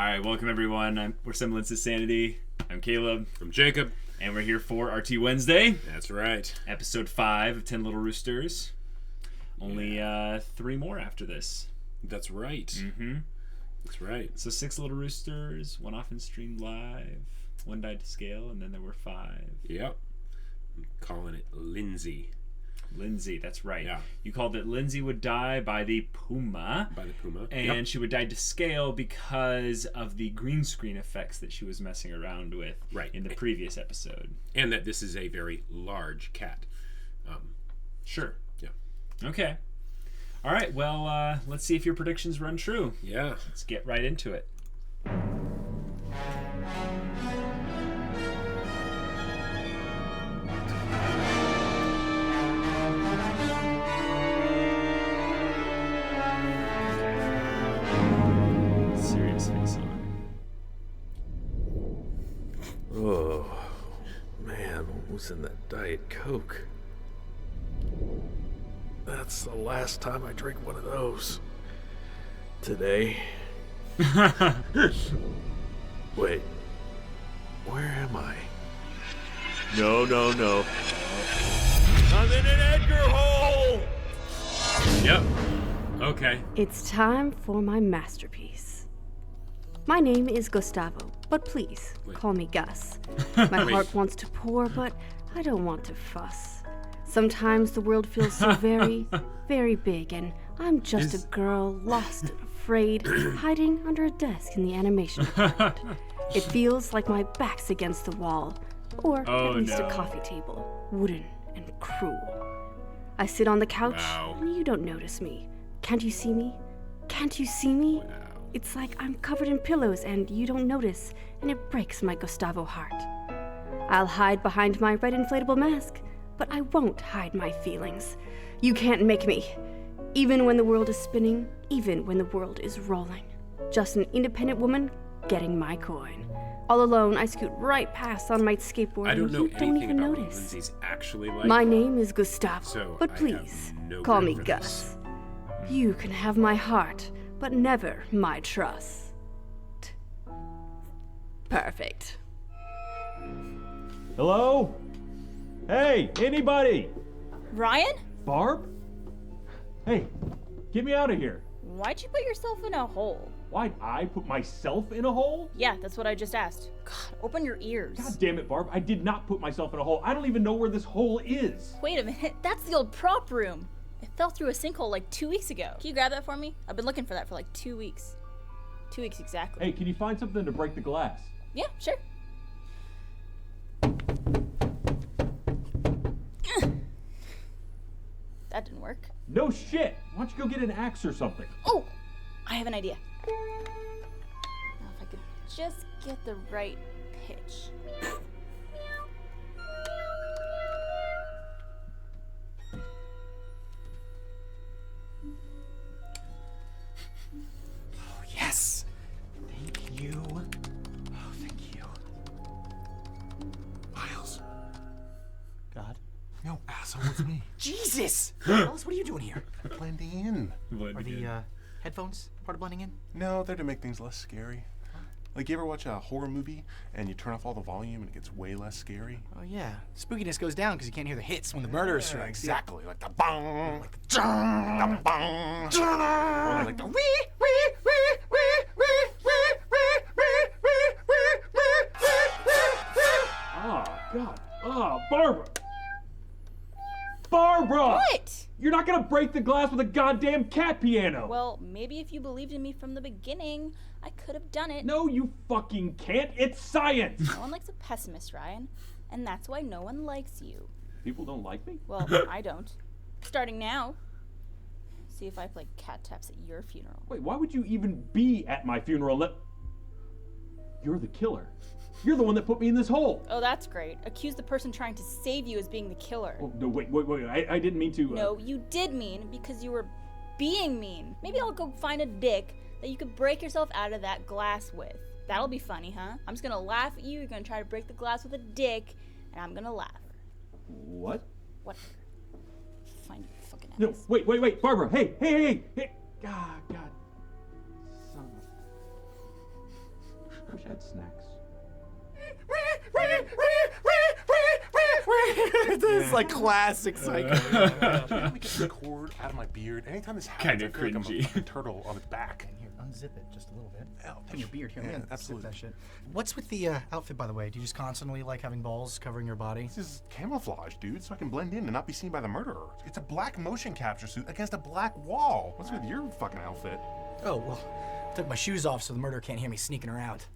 All right, welcome everyone. We're Semblance's Sanity. I'm Caleb. I'm Jacob. And we're here for RT Wednesday. That's right. Episode 5 of 10 Little Roosters. Only 3 more after this. That's right. Mm-hmm. That's right. So 6 Little Roosters, 1 often streamed live, 1 died to scale, and then there were 5. Yep. I'm calling it Lindsay. Lindsay, that's right. Yeah. You called it Lindsay would die by the Puma. By the Puma. And she would die to scale because of the green screen effects that she was messing around with in the previous episode. And that this is a very large cat. Sure. Yeah. Okay. All right, well, let's see if your predictions run true. Yeah. Let's get right into it. Serious face on. Oh, man, what was in that Diet Coke? That's the last time I drink one of those. Today. Wait, where am I? No. I'm in an Edgar hole! Yep. Okay. It's time for my masterpiece. My name is Gustavo, but please call me Gus. My heart wants to pour, but I don't want to fuss. Sometimes the world feels so very, very big, and I'm just a girl lost and afraid, hiding under a desk in the animation department. It feels like my back's against the wall, or at least a coffee table, wooden and cruel. I sit on the couch, and you don't notice me. Can't you see me? Can't you see me? Wow. It's like I'm covered in pillows and you don't notice, and it breaks my Gustavo heart. I'll hide behind my red inflatable mask, but I won't hide my feelings. You can't make me. Even when the world is spinning, even when the world is rolling. Just an independent woman getting my coin. All alone, I scoot right past on my skateboard I don't and know you don't anything even about what notice. Lindsay's actually like. My name is Gustavo, So but I please, have no call me reference. Gus. You can have my heart, but never my trust. Perfect. Hello? Hey, anybody? Ryan? Barb? Hey, get me out of here. Why'd you put yourself in a hole? Why'd I put myself in a hole? Yeah, that's what I just asked. God, open your ears. God damn it, Barb. I did not put myself in a hole. I don't even know where this hole is. Wait a minute, that's the old prop room. It fell through a sinkhole like 2 weeks ago. Can you grab that for me? I've been looking for that for like 2 weeks. 2 weeks exactly. Hey, can you find something to break the glass? Yeah, sure. That didn't work. No shit. Why don't you go get an axe or something? Oh, I have an idea. Now if I could just get the right pitch. Yes! Thank you. Oh, thank you. Miles. God? No, asshole, it's me. Jesus! Miles, what are you doing here? Blending in. Are the headphones part of blending in? No, they're to make things less scary. Like, you ever watch a horror movie and you turn off all the volume and it gets way less scary? Oh, yeah. Spookiness goes down because you can't hear the hits when the murderer strikes. Exactly. Like the bong, like the jung, the bong, or like the wee, wee, wee, wee, wee, wee, wee, wee, wee, wee, wee, wee. Oh, God. Oh, Barbara. Barbara! What? You're not gonna break the glass with a goddamn cat piano! Well, maybe if you believed in me from the beginning, I could have done it. No, you fucking can't. It's science! No one likes a pessimist, Ryan. And that's why no one likes you. People don't like me? Well, I don't. Starting now. See if I play cat taps at your funeral. Wait, why would you even be at my funeral? You're the killer. You're the one that put me in this hole. Oh, that's great. Accuse the person trying to save you as being the killer. Oh, no, wait. I didn't mean to. No, you did mean because you were being mean. Maybe I'll go find a dick that you could break yourself out of that glass with. That'll be funny, huh? I'm just gonna laugh at you. You're gonna try to break the glass with a dick, and I'm gonna laugh. What? What? Find you fucking ass. No, wait, Barbara. Hey. God. Son of had snacks. This is like classic Psycho. Let me get the cord out of my beard. Anytime this happens, Kinda I feel like I'm a cringy. fucking turtle on its back. Here, unzip it just a little bit. Ow, In your beard here, yeah, man. absolutely. Zip that shit. What's with the outfit, by the way? Do you just constantly like having balls covering your body? This is camouflage, dude, so I can blend in and not be seen by the murderer. It's a black motion capture suit against a black wall. What's with your fucking outfit? Oh, well, I took my shoes off so the murderer can't hear me sneaking around.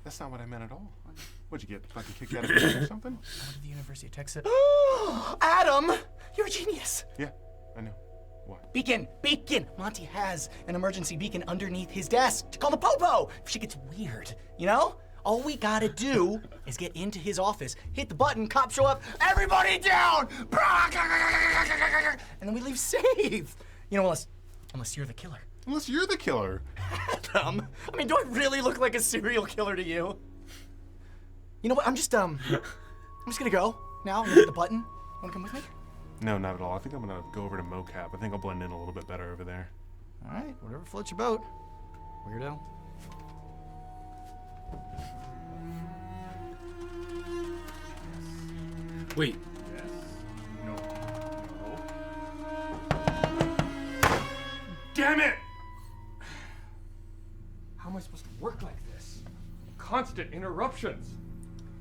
That's not what I meant at all. What'd you get? Fucking kicked out of school or something? I went to the University of Texas. Adam! You're a genius! Yeah, I know. Why? Beacon! Beacon! Monty has an emergency beacon underneath his desk to call the popo if shit gets weird, you know? All we gotta do is get into his office, hit the button, cops show up, everybody down! And then we leave safe. You know, unless you're the killer. Unless you're the killer. Adam, I mean, do I really look like a serial killer to you? You know what, I'm just gonna go now and hit the button. Wanna come with me? No, not at all. I think I'm gonna go over to mocap. I think I'll blend in a little bit better over there. All right, whatever floats your boat, weirdo. Wait. No. Damn it! How am I supposed to work like this? Constant interruptions.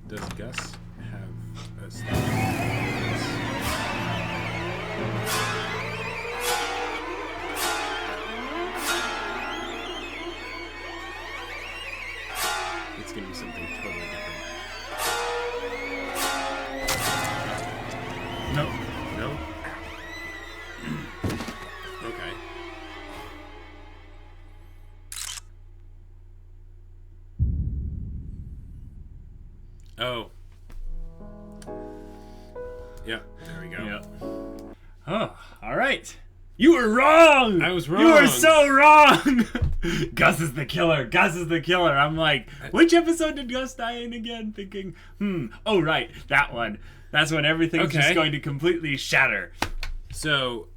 Does Gus have a It's gonna be something totally different. No. No? Okay. Oh. Yeah, there we go. Yep. Oh, all right. You were wrong. I was You were wrong. so wrong. Gus is the killer. Gus is the killer. I'm like, which episode did Gus die in again? Thinking, oh right, that one. That's when everything's Okay. just going to completely shatter. So,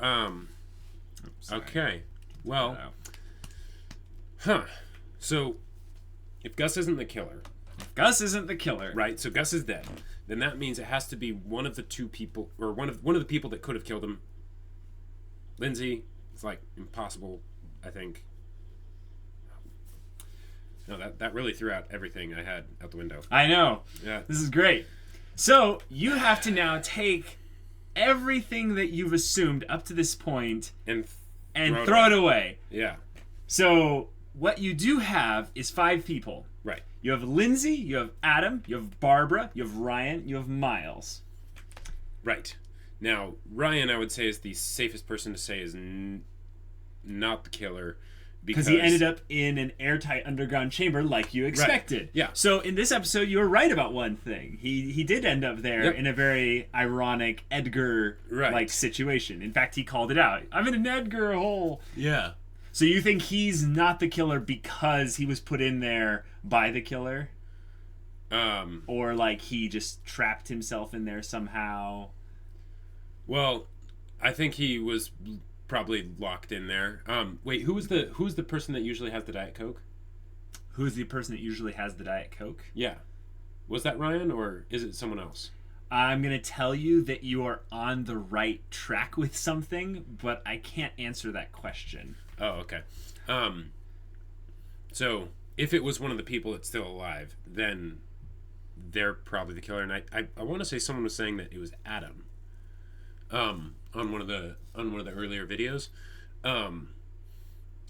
okay. Well, so if Gus isn't the killer, Gus isn't the killer. right? So Gus is dead. Then that means it has to be one of the two people, or one of the people that could have killed him. Lindsay, it's like impossible, I think. No, that really threw out everything I had out the window. I know. Yeah. This is great. So you have to now take everything that you've assumed up to this point And throw it away. Yeah. So what you do have is 5 people. Right. You have Lindsay, you have Adam, you have Barbara, you have Ryan, you have Miles. Right. Now, Ryan, I would say, is the safest person to say is not the killer. Because he ended up in an airtight underground chamber like you expected. Yeah. So in this episode, you were right about one thing. He did end up there in a very ironic Edgar-like situation. In fact, he called it out. I'm in an Edgar hole. Yeah. So you think he's not the killer because he was put in there by the killer? Or like he just trapped himself in there somehow? Well, I think he was probably locked in there. Wait, who's the person that usually has the Diet Coke? Who's the person that usually has the Diet Coke? Yeah. Was that Ryan, or is it someone else? I'm going to tell you that you are on the right track with something, but I can't answer that question. Oh, okay. So, if it was one of the people that's still alive, then they're probably the killer. And I want to say someone was saying that it was Adam. On one of the earlier videos.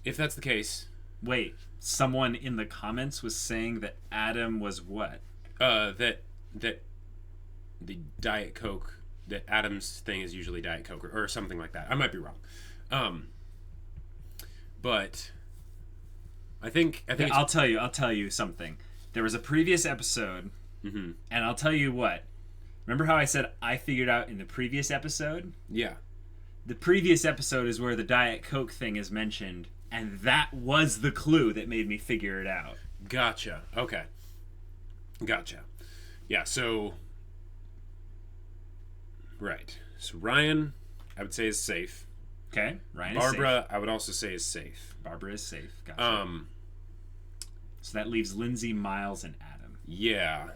If that's the case, Wait, someone in the comments was saying that Adam was what? that the Diet Coke, that Adam's thing is usually Diet Coke or something like that. I might be wrong. But I think I'll tell you something. There was a previous episode, and I'll tell you what. Remember how I said I figured out in the previous episode? yeah. The previous episode is where the Diet Coke thing is mentioned, and that was the clue that made me figure it out. Gotcha. Okay. Gotcha. Yeah, so right. So Ryan, I would say is safe. Okay, Ryan Barbara, is safe. I would also say is safe. Barbara is safe. Gotcha. So that leaves Lindsay, Miles, and Adam. Yeah.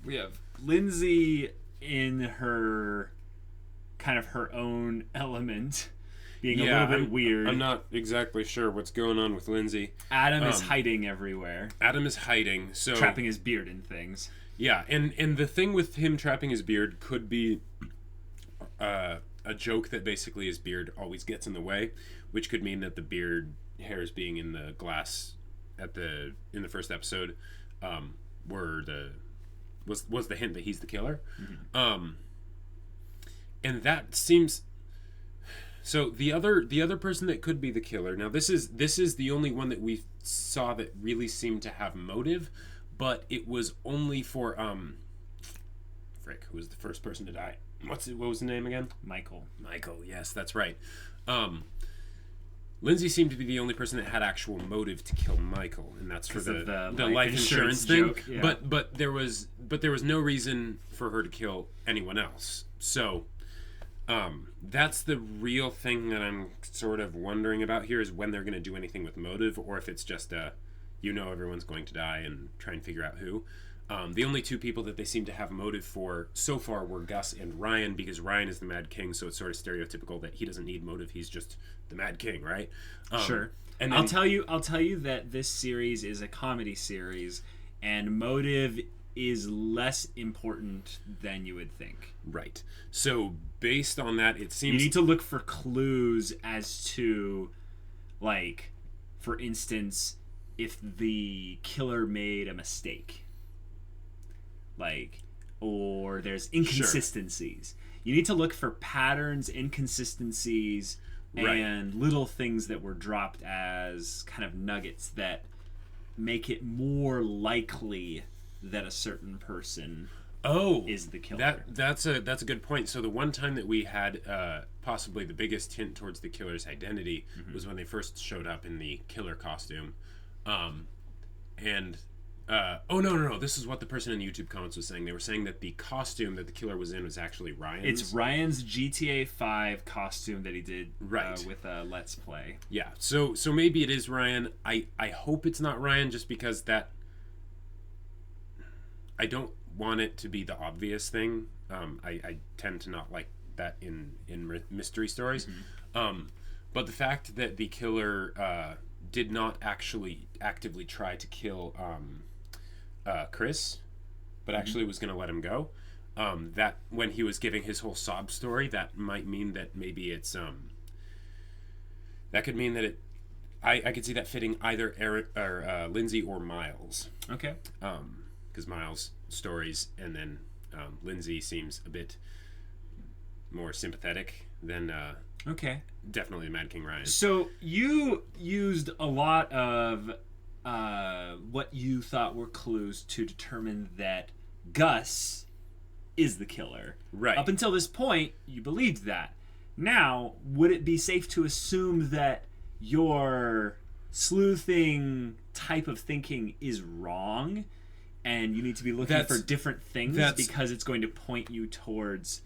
We have Lindsay in her kind of her own element, being a little bit weird. I'm not exactly sure what's going on with Lindsay. Adam is hiding everywhere. Adam is hiding, so trapping his beard in things. Yeah, and the thing with him trapping his beard could be a joke that basically his beard always gets in the way, which could mean that the beard hairs being in the glass in the first episode was the hint that he's the killer. Mm-hmm. And that seems so the other person that could be the killer. Now this is the only one that we saw that really seemed to have motive, but it was only for who was the first person to die? What was the name again? Michael, yes, that's right. Lindsay seemed to be the only person that had actual motive to kill Michael, and that's for the life insurance thing. Joke, yeah. But there was no reason for her to kill anyone else. So that's the real thing that I'm sort of wondering about here, is when they're going to do anything with motive, or if it's just everyone's going to die and try and figure out who. The only two people that they seem to have motive for so far were Gus and Ryan, because Ryan is the Mad King, so it's sort of stereotypical that he doesn't need motive. He's just the Mad King, right? Sure. And then, I'll tell you that this series is a comedy series, and motive is less important than you would think. Right. So based on that, it seems you need to look for clues as to, like, for instance, if the killer made a mistake. Like, or there's inconsistencies. Sure. You need to look for patterns, inconsistencies, and little things that were dropped as kind of nuggets that make it more likely that a certain person is the killer. That's a good point. So the one time that we had possibly the biggest hint towards the killer's identity was when they first showed up in the killer costume. No. This is what the person in the YouTube comments was saying. They were saying that the costume that the killer was in was actually Ryan's. It's Ryan's GTA 5 costume that he did with a Let's Play. Yeah, so maybe it is Ryan. I hope it's not Ryan, just because that... I don't want it to be the obvious thing. I tend to not like that in mystery stories. Mm-hmm. But the fact that the killer did not actually actively try to kill... Chris, but actually was going to let him go. That when he was giving his whole sob story, that might mean that maybe it's that could mean that it. I could see that fitting either Eric or Lindsay or Miles. Okay. Because Miles' stories, and then Lindsay seems a bit more sympathetic than. Okay. Definitely Mad King Ryan. So you used a lot of. What you thought were clues to determine that Gus is the killer. Right. Up until this point, you believed that. Now, would it be safe to assume that your sleuthing type of thinking is wrong, and you need to be looking for different things because it's going to point you towards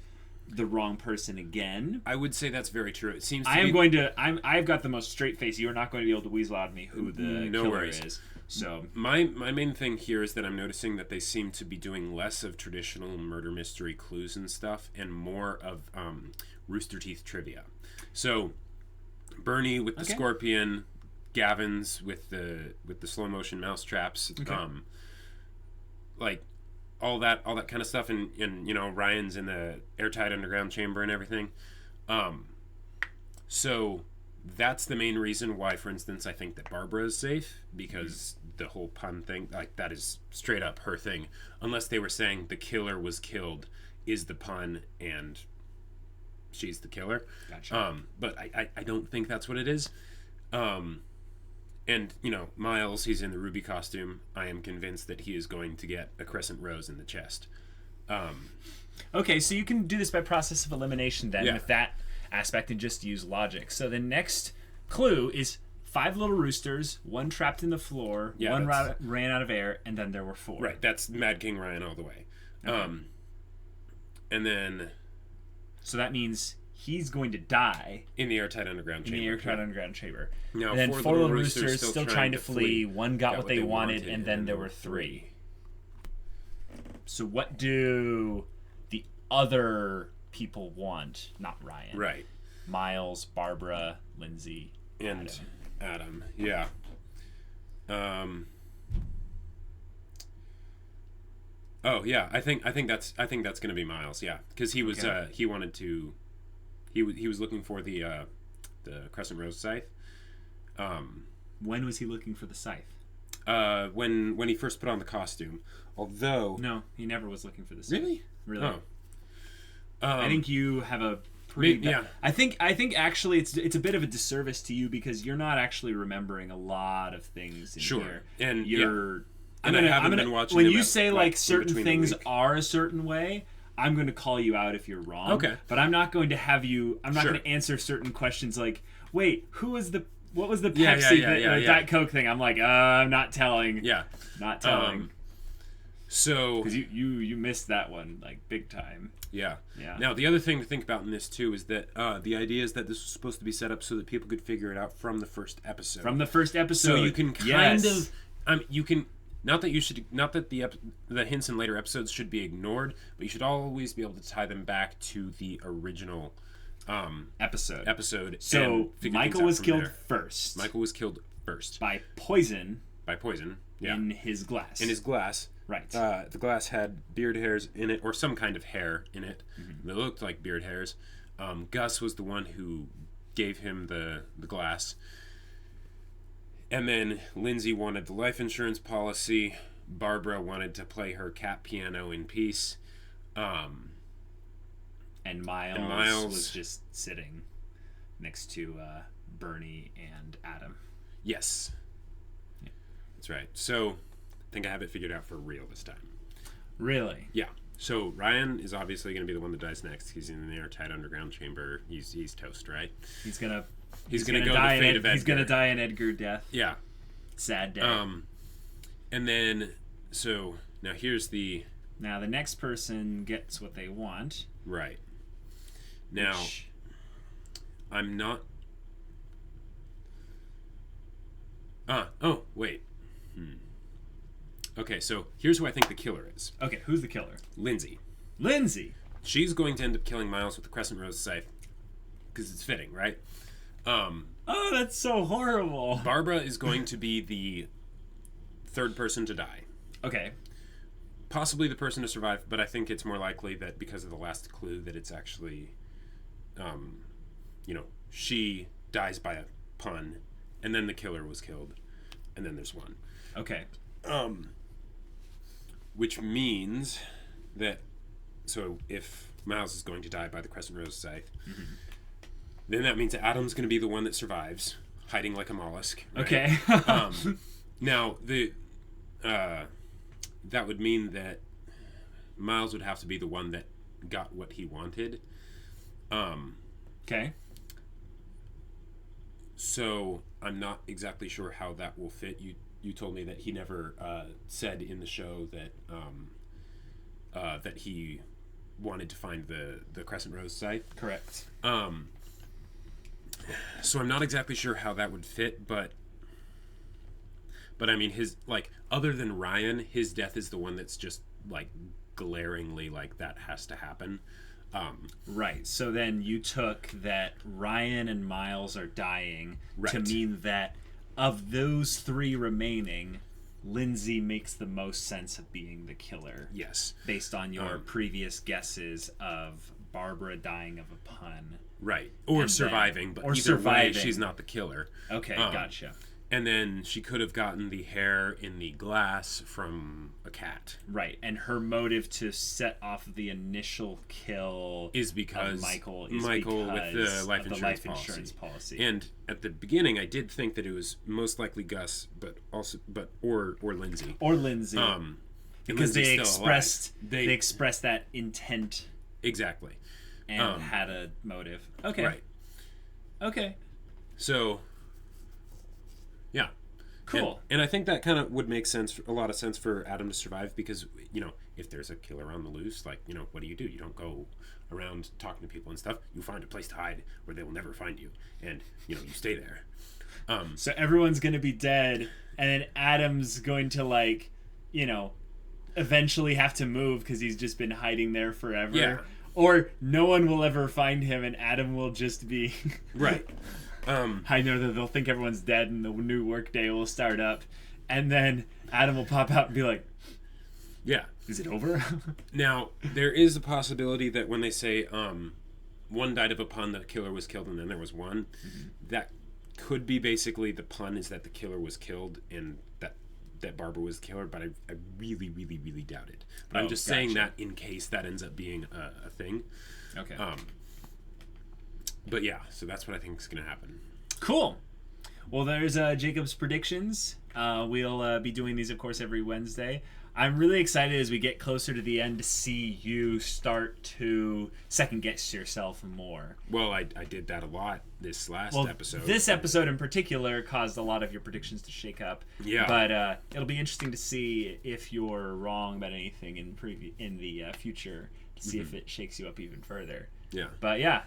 the wrong person again? I would say that's very true. It seems I've got the most straight face. You're not going to be able to weasel out of me who the killer is. So my main thing here is that I'm noticing that they seem to be doing less of traditional murder mystery clues and stuff, and more of Rooster Teeth trivia. So Bernie with the scorpion, Gavin's with the slow motion mouse traps, like all that kind of stuff, and Ryan's in the airtight underground chamber and everything. So that's the main reason why, for instance, I think that Barbara is safe, because the whole pun thing, like, that is straight up her thing. Unless they were saying the killer was killed is the pun and she's the killer. Gotcha. But I don't think that's what it is. And, Miles, he's in the Ruby costume. I am convinced that he is going to get a crescent rose in the chest. Okay, so you can do this by process of elimination then with that aspect and just use logic. So the next clue is 5 little roosters, 1 trapped in the floor, 1 ran out of air, and then there were 4. Right, that's Mad King Ryan all the way. Okay. And then... So that means he's going to die in the airtight underground chamber. in the airtight underground chamber. Now, And then four four little little roosters roosters still trying to flee. One got what they wanted, and then there were 3. So what do the other people want? Not Ryan. Right. Miles, Barbara, Lindsay, And Adam. Yeah. Oh yeah, I think that's gonna be Miles. Yeah, because he was he wanted to, he was looking for the Crescent Rose scythe. When was he looking for the scythe? When he first put on the costume. Although No, he never was looking for the scythe. really. Really. Oh. I think you have a pretty. Yeah. I think actually it's a bit of a disservice to you because you're not actually remembering a lot of things in Sure. here. And you're. And I haven't been watching when them you at, say like, like in certain between the things week. are a certain way, I'm going to call you out if you're wrong. Okay. But I'm not going to have you. I'm not Sure. going to answer certain questions like, wait, what was the Yeah, Pepsi yeah. Diet Coke thing? I'm like, I'm not telling. Yeah. Not telling. So Because you missed that one like big time. yeah. Yeah. Now the other thing to think about in this too is that the idea is that this was supposed to be set up so that people could figure it out from the first episode. From the first episode. So you can kind of, you can not that the hints in later episodes should be ignored, but you should always be able to tie them back to the original episode. and So figure things Michael out was from killed there. first. Michael was killed first by poison by poison. Yeah. in his glass. In his glass. Right. The glass had beard hairs in it, or some kind of hair in it. That looked like beard hairs. Gus was the one who gave him the glass. And then Lindsay wanted the life insurance policy. Barbara wanted to play her cat piano in peace. And Miles was just sitting next to Bernie and Adam. Yes. Yeah. That's right. So, I think I have it figured out for real this time. Really? Yeah. So, Ryan is obviously going to be the one that dies next. He's in the airtight underground chamber. He's toast, right? He's gonna go die the fate of Edgar. He's gonna die an Edgar death. Yeah. Sad day. And then, so, now here's the... Now, the next person gets what they want. Right. Now, I'm not... Oh, wait. Okay, so here's who I think the killer is. Okay, who's the killer? Lindsay. She's going to end up killing Miles with the Crescent Rose scythe. Because it's fitting, right? Oh, that's so horrible. Barbara is going to be the third person to die. Okay. Possibly the person to survive, but I think it's more likely that because of the last clue that it's actually, she dies by a pun, and then the killer was killed, and then there's one. Okay. Which means that, so if Miles is going to die by the Crescent Rose scythe, then that means Adam's going to be the one that survives, hiding like a mollusk. Right? Okay. Now, that would mean that Miles would have to be the one that got what he wanted. Okay. So I'm not exactly sure how that will fit. You told me that he never said in the show that that he wanted to find the Crescent Rose scythe. Correct. So I'm not exactly sure how that would fit, but I mean, his, like, other than Ryan, his death is the one that's just, like, glaringly, like, that has to happen. Right. So then you took that Ryan and Miles are dying to Right. mean that of those 3 remaining, Lindsay makes the most sense of being the killer. Yes. Based on your previous guesses of Barbara dying of a pun. Right. Or And surviving, but or either surviving. way, she's not the killer. Okay, gotcha. And then she could have gotten the hair in the glass from a cat. Right, and her motive to set off the initial kill Is because of Michael with the life insurance policy. And at the beginning, I did think that it was most likely Gus, but Lindsay. Or Lindsay. And because Lindsay's still alive. they expressed that intent Exactly. and had a motive. Okay. Right. Okay. So, yeah. Cool. And I think that kind of would make a lot of sense for Adam to survive because, you know, if there's a killer on the loose, like, you know, what do? You don't go around talking to people and stuff. You find a place to hide where they will never find you. And, you know, you stay there. So everyone's going to be dead, and then Adam's going to, like, you know, eventually have to move because he's just been hiding there forever. Yeah. Or no one will ever find him, and Adam will just be... Right. I know that they'll think everyone's dead, and the new workday will start up. And then Adam will pop out and be like, yeah. Is it over? Now, there is a possibility that when they say one died of a pun, the killer was killed, and then there was one, that could be basically the pun is that the killer was killed and that Barbara was the killer, but I really, really, really doubt it. But I'm just saying that in case that ends up being a thing. Okay. But yeah, so that's what I think is going to happen. Cool. Well, there's Jacob's predictions. We'll be doing these, of course, every Wednesday. I'm really excited as we get closer to the end to see you start to second guess yourself more. Well, I did that a lot this last episode. This episode in particular caused a lot of your predictions to shake up. Yeah. But it'll be interesting to see if you're wrong about anything in the future to see if it shakes you up even further. Yeah. But yeah,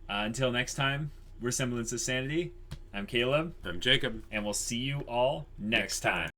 until next time, we're Semblance of Sanity. I'm Caleb. I'm Jacob. And we'll see you all next time.